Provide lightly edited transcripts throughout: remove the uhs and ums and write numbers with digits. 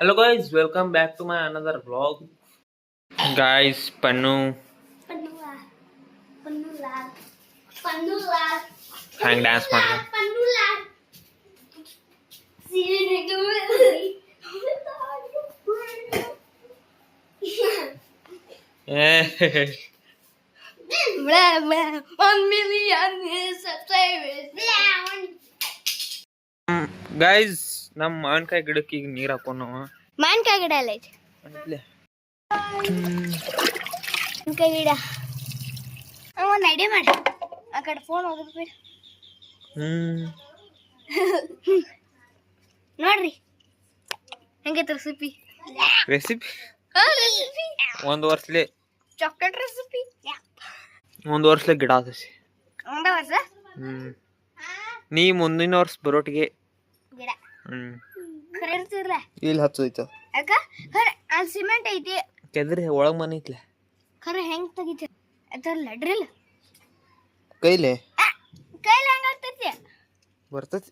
Hello guys, welcome back to my another vlog. Guys, Pannu Panula, Panula, Panula, hang dance ಮಾಡ್ದ. Panula. Blah, blah, 1 million subscribers. Guys, ನಮ್ಮ ಮಾವಿನಕಾಯಿ ಗಿಡಕ್ಕೆ ಈಗ ನೀರ್ ಹಾಕೋಣ ನಾವು. ಮಾವಿನಕಾಯಿ ಗಿಡ ಎಲ್ಲ ಐತಿ. ಮಾವಿನಕಾಯಿ ಗಿಡ. ಒಂದು ಐಡಿಯಾ ಮಾಡಿ. ಆ ಕಡೆ ಫೋನ್ ಹೋಗೋದು ಬಿಡು. ನೋಡ್ರಿ ಹೆಂಗೈತೆ ರೆಸಿಪಿ ರೆಸಿಪಿ ರೆಸಿಪಿ ಒಂದು ವರ್ಷಲೆ ಚಾಕ್ಲೇಟ್ ರೆಸಿಪಿ ಒಂದು ವರ್ಷಲೆ ಗಿಡ ಆದಸಿ ಒಂದ ವರ್ಷ ನೀ ಮುಂದಿನ ವರ್ಷ ಬರೋಟಿಗೆ ಗಿಡ ಖರೆ ಇರ್ತಿರ್ಲ ಇಲ್ಲಿ ಹಚ್ಚೋಯ್ತು ಯಾಕ ಖರೆ ಅಲ್ಲಿ ಸಿಮೆಂಟ್ ಐತಿ ಕೆದ್ರಿ ಒಳಗ್ ಮನೆ ಐತ್ಲೆ ಖರೆ ಹೆಂಗ್ ತೆಗಿತಿ ಅದಲ್ಲ ಡ್ರಿಲ್ ಕೈಲೆ ಕೈಲಿ ಹೆಂಗ್ ಆಗ್ತೈತಿ ಬರ್ತೈತಿ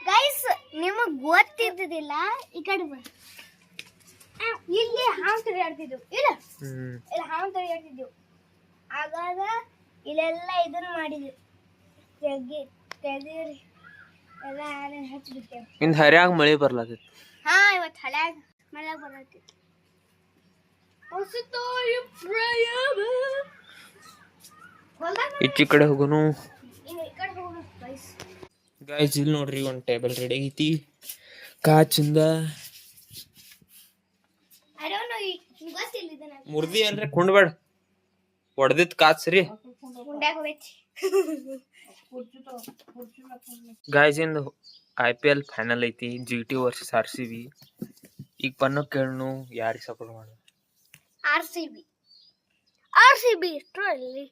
ಗೈಸ್ ನಿಮಗ್ ಗೊತ್ತಿದ್ದಿಲ್ಲ ಈ ಕಡೆ ಬನ್ನಿ ಇಲ್ಲಿ ಹಾವು ತಿರುಗಾಡ್ತಿದ್ವು ಇಲ್ಲ ಇಲ್ಲಿ ಹಾವು ತಿರುಗಾಡ್ತಿದ್ವು ಆಗಾಗ ಇಲ್ಲೆಲ್ಲ ಇದನ್ನ ಮಾಡಿದ್ವಿ ತೆಗೀರಿ ಎಲ್ಲ ಹಚ್ಚಿಬಿಟ್ಟೆವು ಇನ್ ಹರ್ಯಾಗ ಮಳೆ ಬರ್ಲಾತೈತಿ ಹಾ ಇವತ್ತು ಹಳ್ಯಾಗ ಮಳೆ ಬರತ್ತಿತ್ತು ಈಚಿ ಕಡೆ ಹೋಗೋನು ಈ ಕಡೆ ಹೋಗೋಣ ಗೈಸ್ ಗಾಯ್ಸ್ ಇಲ್ಲಿ ನೋಡ್ರಿ ಒಂದು ಟೇಬಲ್ ರೆಡಿ ಆಗೈತಿ ಕಾಚಿಂದ ಐ ಡೋಂಟ್ ನೋ ಗೊತ್ತಿಲ್ಲ ಇದನ್ನ ಮುರ್ದಿ ಅಂದ್ರೆ ಕುಂಡ್ಬೇಡ ಹೊಡೆದಿದ್ ಕಾಚ್ ಸರಿ ಗುಂಡ್ಯಾಗ ಹೋಗೈತಿ ಗಾಯ್ಸ್ ಇಂದು IPL ಫೈನಲ್ ಐತಿ GT ವರ್ಸಸ್ RCB ಈಗ ಪನ್ನು ಕೇಳನು ಯಾರಿಗೆ ಸಪೋರ್ಟ್ ಮಾಡು ಆರ್ಸಿಬಿ ಇಷ್ಟರಲ್ಲಿ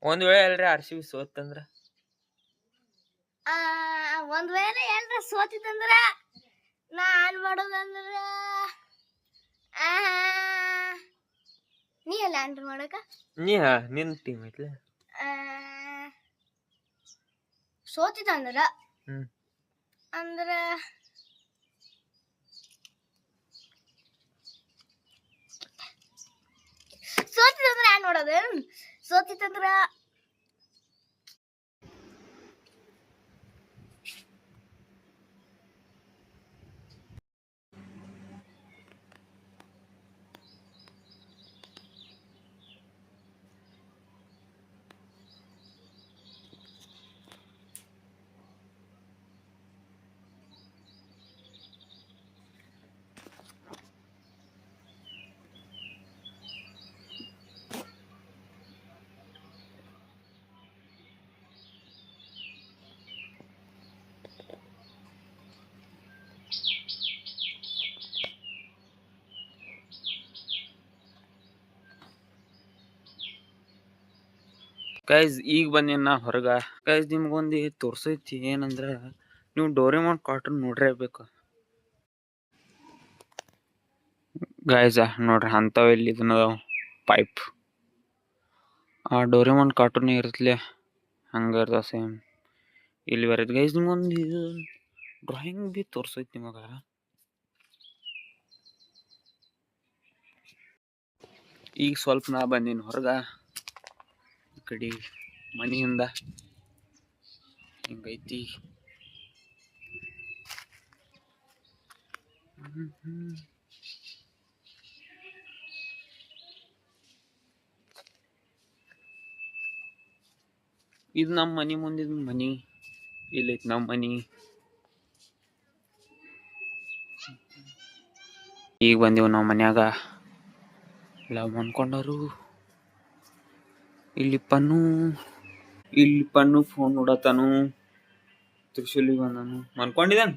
ಒಂದ್ ವೇಳೆ ಅಲ್ರಿ RCB ಸೋತಂದ್ರ ಒಂದ್ ವೇಳೆ ಏನ್ರ ಸೋತಿತ್ತಂದ್ರ ನಾನ್ ಮಾಡೋದಂದ್ರ ನೀ ಎಲ್ಲ ಏನ್ರ ಮಾಡಕ ನೀ ನಿನ್ ಟೀಮ್ ಐತ್ಲೆ ಸೋತಿತ್ತಂದ್ರ ಅಂದ್ರ ಸೋತಿತ್ತಂದ್ರ ಏನ್ ಮಾಡೋದು ಸೋತಿತ್ತಂದ್ರ ಗೈಸ್ ಈಗ ಬಂದೇನ ಹೊರಗ ಗೈಸ್ ನಿಮ್ಗೊಂದು ತೋರ್ಸೈತಿ ಏನಂದ್ರ ನೀವು ಡೋರೆಮಾನ್ ಕಾರ್ಟೂನ್ ನೋಡ್ರೇಬೇಕು ಗೈಸ್ ನೋಡ್ರಿ ಅಂತಾವ ಇಲ್ಲಿ ಇದನ್ನ ಪೈಪ್ ಆ ಡೋರೆಮಾನ್ ಕಾರ್ಟೂನ್ ಇರತ್ಲೆ ಹಂಗ ಇರ್ತಾವ ಸೇಮ್ ಇಲ್ಲಿ ಬರತ್ ಗೈಸ್ ನಿಮ್ಗೊಂದು ಡ್ರಾಯಿಂಗ್ ಬಿ ತೋರ್ಸೈತಿ ನಿಮಗ ಈಗ ಸ್ವಲ್ಪ ನಾ ಬಂದೀನಿ ಹೊರಗ ಕಡೆ ಮನೆಯಿಂದ ಹಿಂಗೈತಿ ಇದು ನಮ್ಮ ಮನೆ ಮುಂದಿನ ಮನಿ ಇಲ್ಲೈತಿ ನಮ್ಮ ಮನಿ ಈಗ ಬಂದೀವಿ ನಾವು ಮನ್ಯಾಗ ಎಲ್ಲ ಮನ್ಕೊಂಡರು ಇಲ್ಲಿ ಪನ್ನು ಫೋನ್ ನೋಡತಾನು ತ್ರಿಶೂಲಿ ಬಂದನು ಮನ್ಕೊಂಡಿದ್ದಾನ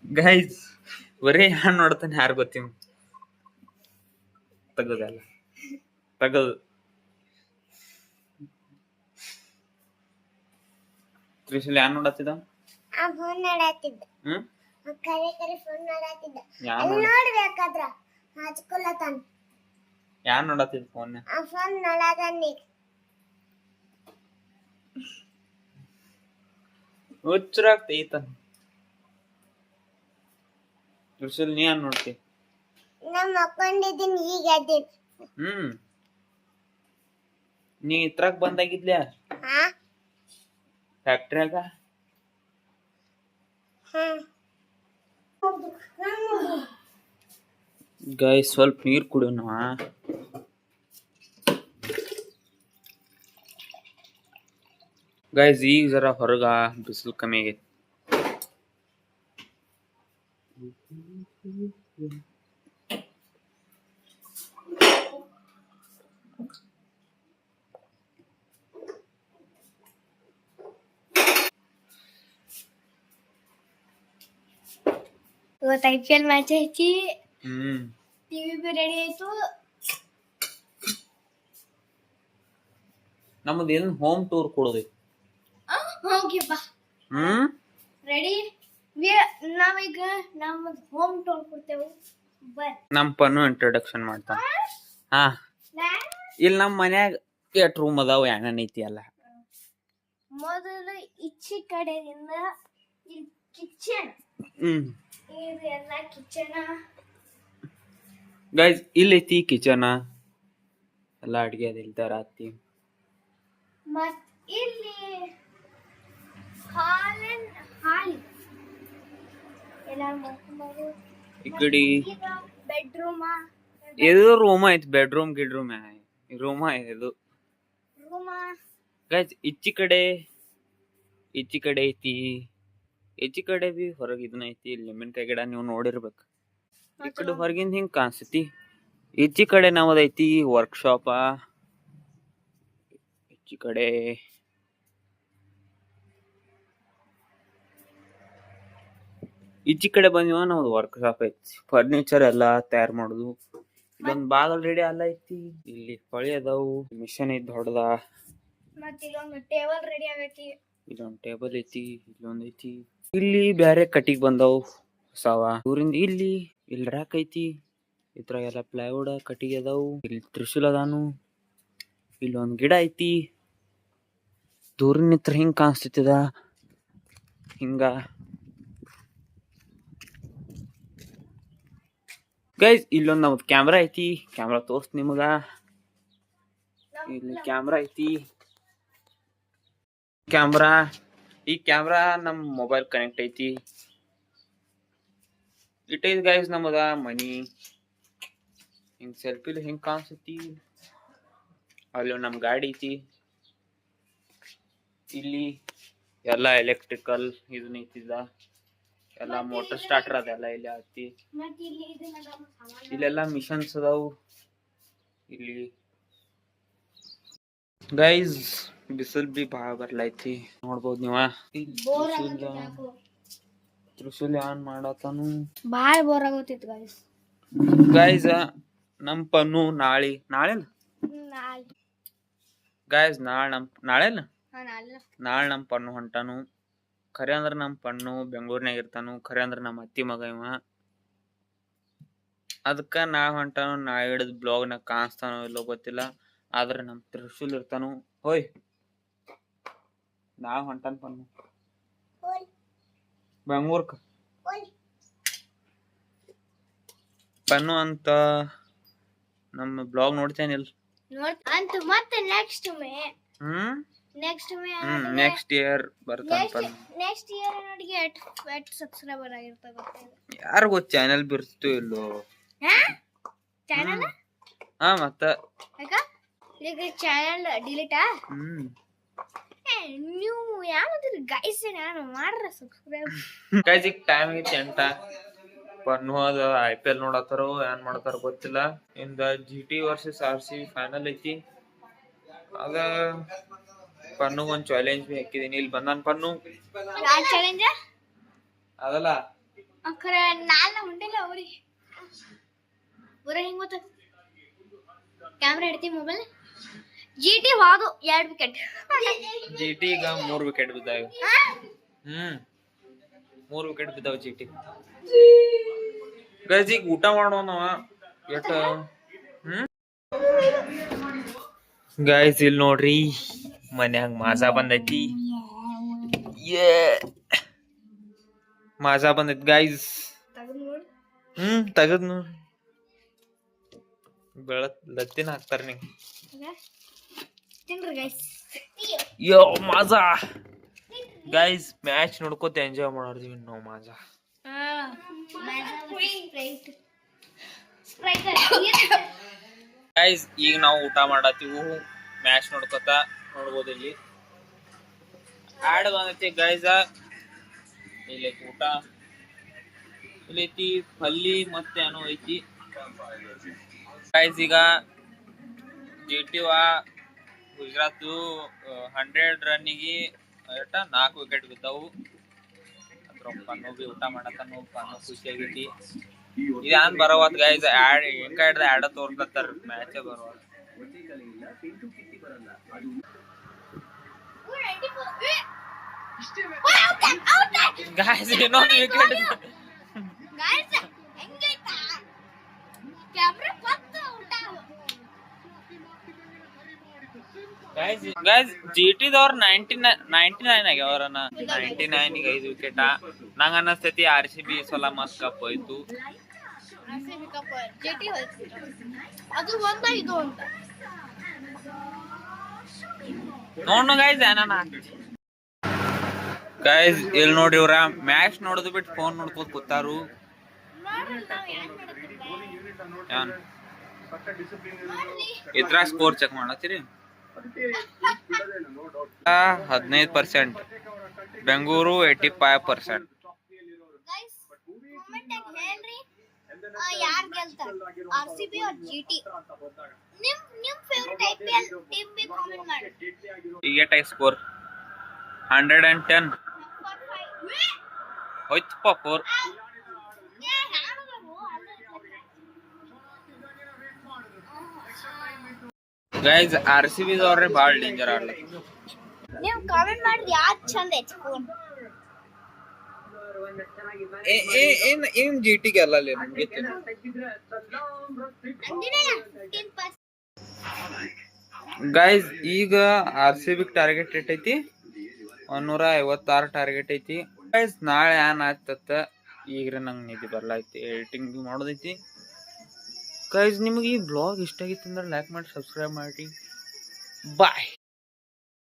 ಗೈಸ್ ಬರೀ ಹಣ್ಣು ನೋಡ್ತಾನೆ ಯಾರು ಗೊತ್ತಿ ತಗದಲ್ಲ ತಗದು ತ್ರಿಶೂಲಿ ಯಾರು ನೋಡತ್ತಿದ ಫೋನ್ ನೋಡತ್ತಿದ್ದ ಕರೆ ಫೋನ್ ನೋಡತ್ತಿದ್ದ ನೋಡ್ಬೇಕಾದ್ರ ಹಚ್ಕೊಳತಾನ ಯಾನ್ ನೋಡತ್ತಿದ್ ಫೋನ್ ಫೋನ್ ನೋಡಾಕನ್ನಿ ಹುಚ್ಚರಾಗ್ತೈತ ತ್ರಿಶೂಲ್ ನೀ ಯಾನ್ ನೋಡ್ತಿ ನಾ ಮಕ್ಕೊಂಡಿದ್ದೀನಿ ಈಗ ಎದ್ದಿದ್ ನೀ ಇತ್ರಾಕ್ ಬಂದಾಗಿದ್ಲ್ಯಾ ಹಾ ಫ್ಯಾಕ್ಟ್ರಿಯಾಗ ಗೈಸ್ ಸ್ವಲ್ಪ ನೀರ್ ಕುಡಿಯೋಣ ಗೈಸ್ ಈಗ ಜರ ಹೊರಗ ಬಿಸಿಲು ಕಮ್ಮಿ ಆಗೈತಿ ಇವತ್ತು IPL ಮ್ಯಾಚ್ ಐತಿ ಟಿವಿ ಬಿ ರೆಡಿ ಆಯ್ತು ನಮ್ದು ಏನ್ ಹೋಮ್ ಟೂರ್ ಕೊಡೋದೈತಿ ಹೋಗಿಪ್ಪ ರೆಡಿ ನಾವೀಗ ನಮ್ಮ ಹೋಮ್ ಟೂರ್ ಕೊಡ್ತೇವೆ ನಮ್ ಪನ್ನು ಇಂಟ್ರೊಡಕ್ಷನ್ ಮಾಡ್ತಾನ ಹಾ ಇಲ್ಲಿ ನಮ್ ಮನ್ಯಾಗ ಎಷ್ಟ್ ರೂಮ್ ಅದಾವ ಏನೇನ್ ಐತಿ ಅಲ್ಲ ಮೊದಲು ಈಚೆ ಕಡೆಯಿಂದ ಕಿಚನ್ ಇದು ಎಲ್ಲ ಕಿಚನ್ ಗೈಸ್ ಇಲ್ಲಿ ಐತಿ ಕಿಚನ್ ಎಲ್ಲ ಅಡ್ಗೆ ಅದಿಲ್ತಾರ ಹತ್ತಿ ಮತ್ ಇಲ್ಲಿ ಹಾಲ್ ಎಲ್ಲ ಮಕ್ಕಳು ಈ ಕಡೆ ಬೆಡ್ರೂಮ್ ಇದು ರೂಮ್ ಐತಿ ಬೆಡ್ರೂಮ್ ಗಿಡ್ರೂಮ್ ರೂಮ ಇದು ಗೈಸ್ ಈಚಿ ಕಡೆ ಐತಿ ಈಚಿ ಕಡೆ ಬಿ ಹೊರಗೆ ಇದನ್ನ ಐತಿ ಲೆಮನ್ಕಾಯಿ ಗಿಡ ನೀವು ನೋಡಿರ್ಬೇಕು ಈ ಕಡೆ ಹೊರಗಿಂದ ಹಿಂಗ್ ಕಾಣಿಸ್ತೈತಿ ಈಚಿ ಕಡೆ ನಾವದೈತಿ ವರ್ಕ್ಶಾಪ ಈಚಿ ಕಡೆ ಬಂದಿವ ನಾವ್ ವರ್ಕ್ಶಾಪ್ ಐತಿ ಫರ್ನಿಚರ್ ಎಲ್ಲಾ ತಯಾರು ಮಾಡುದು ಇಲ್ಲೊಂದ್ ಬಾಗಲ್ ರೆಡಿ ಎಲ್ಲ ಐತಿ ಇಲ್ಲಿ ಹೊಳಿ ಅದಾವು ಮಿಷನ್ ಐತಿ ದೊಡ್ಡದ ಮತ್ತೆ ಇಲ್ಲೊಂದು ಟೇಬಲ್ ರೆಡಿ ಆಗೈತಿ ಇಲ್ಲೊಂದ್ ಟೇಬಲ್ ಐತಿ ಇಲ್ಲೊಂದ್ ಐತಿ ಇಲ್ಲಿ ಬ್ಯಾರೆ ಕಟ್ಟಿಗೆ ಬಂದಾವ್ ಹೊಸಾವ ಊರಿಂದ ಇಲ್ಲಿ ರ್ಯಾಕ್ ಐತಿ ಇದ್ರಾಗ ಎಲ್ಲ ಪ್ಲೈವುಡ್ ಕಟ್ಟಿಗೆ ಅದಾವು ಇಲ್ಲಿ ತ್ರಿಶೂಲ್ ಅದಾನು ಇಲ್ಲೊಂದ್ ಗಿಡ ಐತಿ ದೂರಿನ ನಿತ್ರ ಹಿಂಗ್ ಕಾಣಿಸ್ತೈತದ ಹಿಂಗ ಗೈಸ್ ಇಲ್ಲೊಂದ್ ನಮ್ದು ಕ್ಯಾಮ್ರಾ ಐತಿ ಕ್ಯಾಮ್ರಾ ತೋರ್ಸ್ ನಿಮಗ ಇಲ್ಲಿ ಕ್ಯಾಮ್ರಾ ಐತಿ ಈ ಕ್ಯಾಮ್ರಾ ನಮ್ ಮೊಬೈಲ್ ಕನೆಕ್ಟ್ ಐತಿ ಇಟ್ಟೈತಿ ಗೈಸ್ ನಮ್ಮದ ಮನಿ ಹಿಂಗ್ ಸೆಲ್ಫಿಲಿ ಹಿಂಗ್ ಕಾಣಿಸ್ತೈತಿ ಅಲ್ಲಿ ನಮ್ ಗಾಡಿ ಐತಿ ಇಲ್ಲಿ ಎಲ್ಲಾ ಎಲೆಕ್ಟ್ರಿಕಲ್ ಇದನ್ನ ಐತಿದ ಎಲ್ಲ ಮೋಟರ್ ಸ್ಟಾರ್ಟರ್ ಅದೆಲ್ಲ ಇಲ್ಲಿ ಐತಿ ಇಲ್ಲೆಲ್ಲ ಮಿಷನ್ಸ್ ಅದಾವು ಇಲ್ಲಿ ಗೈಸ್ ಬಿಸಿಲ್ ಬಿ ಭಾಳ ಬರ್ಲೈತಿ ನೋಡ್ಬೋದು ನೀವ ತ್ರಿಶೂಲ್ ಆನ್ ಮಾಡತಾನು ಭಾಳ ಬೋರ್ ಆಗೋತಿತ್ತು ಗೈಸ್ ನಮ್ ಪನ್ನು ನಾಳೆ ಗೈಸ್ ನಾಳೆ ನಮ್ ಪನ್ನು ಹೊಂಟಾನು ಖರೆ ಅಂದ್ರ ನಮ್ ಪನ್ನು ಬೆಂಗಳೂರಿನಾಗ ಇರ್ತಾನು ಖರೆ ಅಂದ್ರ ನಮ್ಮ ಅತ್ತಿ ಮಗ ಇವ ಅದಕ್ಕ ನಾಳೆ ಹೊಂಟಾನು ನಾಳೆ ಹಿಡಿದ್ ಬ್ಲಾಗ್ನಾಗ ಕಾಣಿಸ್ತಾನೋ ಇಲ್ಲೋ ಗೊತ್ತಿಲ್ಲ ಆದ್ರೆ ನಮ್ ತ್ರಿಶೂಲ್ ಇರ್ತಾನು ಹೋಯ್ ನಾಳೆ ಹೊಂಟಾನ ಪನ್ನು ಬೆಂಗಳೂರ್ಕ ಪನ್ನು ಅಂತ ನಮ್ಮ ಬ್ಲಾಗ್ ನೋಡ್ತೇನಿಲ್ಲ ಅಂತ ಮತ್ತೆ ನೆಕ್ಸ್ಟ್ ಇಯರ್ ಬರ್ತಾನ ಪನ್ನು ನೆಕ್ಸ್ಟ್ ಇಯರ್ ನೋಡಿಗೆ 8 ಸಬ್ಸ್ಕ್ರೈಬರ್ ಆಗಿರ್ತಾವ ಯಾರು ಗೊತ್ತ ಚಾನೆಲ್ ಬಿರ್ತು ಇಲ್ಲೋ ಚಾನೆಲ್ ಮತ್ತ ಈಗ ಚಾನೆಲ್ ಡಿಲೀಟ್ ನೀವು ಯಾವ್ದು ಗೈಸ್ ನಾನು ಮಾಡ್ರ ಸಬ್ಸ್ಕ್ರೈಬ್ ಗೈಸ್ ಈಗ ಟೈಮ್ ಐತಿ ಎಂಟ ಪನ್ನು ಅದ IPL ನೋಡತ್ತಾರೋ ಏನ್ ಮಾಡ್ತಾರ ಗೊತ್ತಿಲ್ಲ ಇಂದ GT ವರ್ಸಸ್ RCB ಫೈನಲ್ ಐತಿ ಅದ ಪನ್ನು ಒಂದ್ ಚಾಲೆಂಜ್ ಬಿ ಹಾಕಿದೀನಿ ಇಲ್ಲಿ ಬಂದಾನ ಪನ್ನು ಚಾಲೆಂಜ್ ಅದಲ್ಲ ಅಖರೆ ನಾಲ್ನ ಉಂಡಿಲ್ಲ ಅವ್ರಿ ಬರ ಹಿಂಗ್ ಗೊತ್ತ ಕ್ಯಾಮ್ರಾ ಇಡ್ತಿ ಮೊಬೈಲ್ GT ವಾದು 2 ವಿಕೆಟ್ GT ಈಗ 3 ವಿಕೆಟ್ ಬಿದ್ದಾವ 3 ವಿಕೆಟ್ ಬಿದ್ದಾವ GT ಗೈಸ್ ಈಗ ಊಟ ಮಾಡೋಣ ಎಷ್ಟ ಗಾಯ್ಸ್ ಇಲ್ಲಿ ನೋಡ್ರಿ ಮನ್ಯಾಗ ಮಾಜಾ ಬಂದೈತಿ. ಮಾಜಾ ಬಂದೈತಿ ಗಾಯ್ಸ್. ತಗದ್ ನೋಡ್ರಿ. ಲತ್ತಿನ ಹಾಕ್ತಾರ ನೀವು. ಯೋ ಮಾಜಾ ಗೈಸ್, ಮ್ಯಾಚ್ ನೋಡ್ಕೋತ ಎಂಜಾಯ್ ಮಾಡಿದ್ವಿ ನಾವು. ಮಾಜಾ ಗೈಸ್, ಈಗ ನಾವು ಊಟ ಮಾಡತ್ತೀವಿ. ಮ್ಯಾಚ್ ನೋಡ್ಕೋತ ನೋಡ್ಬೋದು. ಇಲ್ಲಿ ಆಡ್ ಬಂದೈತಿ ಗೈಸ್. ಇಲ್ಲಿ ಊಟ ಇಲ್ಲೈತಿ, ಪಲ್ಲಿ ಮತ್ತೆ ಏನೋ ಐತಿ ಗೈಸ್. ಈಗ ಜಿಟಿವಾ ಗುಜರಾತ್ 100 ರನ್ನಿಗೆ 4 ವಿಕೆಟ್ ಬಿದ್ದಾವು. ಅದ್ರ ಬಿ ಊಟ ಮಾಡತ್ತಾನು. ಖುಷಿ ಆಗೈತಿ. ಇದಾನ್ ಬರವತ್ ಗೈಸ್. ಆಡ್ ಹೆಂಗ ಹಿಡ್ದ ಆಡ ತೋರ್ಸ್ಲತ್ತಾರ. ಮ್ಯಾಚ್ ಬರವತ್ ಗೈಸ್. ಇನ್ನೊಂದು ವಿಕೆಟ್ ಗೈಸ್. ಜಿಟಿದವ್ರ 99 ಆಗ್ಯಾವ. 99 5 ವಿಕೆಟ್. ನಂಗ ಅನ್ನಸ್ತೈತಿ RCB ಸಲ ಮಸ್ತ್ ಕಪ್ ಹೋಯ್ತು. ನೋಡು ಗೈಸ್, ಏನಾನ ಗೈಸ್. ಇಲ್ಲಿ ನೋಡ್ರಿ, ಇವ್ರ ಮ್ಯಾಚ್ ನೋಡೋದು ಬಿಟ್ಟು ಫೋನ್ ನೋಡ್ಕೋತ ಕೂತಾರು. ಇದ್ರ ಸ್ಕೋರ್ ಚೆಕ್ ಮಾಡತ್ತೀರಿ. 15%, ಬೆಂಗಳೂರು 85%. ಯಾರ್ ಗೆಲ್ತಾರೆ, RCB or GT? ನಿಮ್ favourite IPL team B comment ಮಾಡಿ. ಈಗ ಟೈ ಸ್ಕೋರ್ 110 ಹೋಯ್ತಪ್ಪ. 4 ಗೈಸ್. RCB ದವ್ರೆ ಬಾಳ್ ಡೇಂಜರ್ ಆಡ್ಲ. ನೀವು ಕಾಮೆಂಟ್ ಮಾಡಿದ್ರೆ ಯಾವ್ದು ಚಂದ ಐತಿ ಫೋನ್. ಏನ್ GT ಗೆಲ್ಲಲ್ಲ ನಮ್ಗೆ. ಗೈಸ್, ಈಗ RCB ಟಾರ್ಗೆಟ್ ಐತಿ 156 ಟಾರ್ಗೆಟ್ ಐತಿ ಗೈಸ್. ನಾಳೆ ಏನ್ ಆಗ್ತತ್ತ ಈಗ್ರೆ ನಂಗೆ ನಿಧಿ ಬರ್ಲೈತಿ. Editing ಮಾಡೋದೈತಿ guys. ನಿಮಗೆ ಈ ಬ್ಲಾಗ್ ಇಷ್ಟ ಆಗಿತ್ತು ಅಂದ್ರೆ ಲೈಕ್ ಮಾಡಿ, ಸಬ್ಸ್ಕ್ರೈಬ್ ಮಾಡಿ. ಬಾಯ್.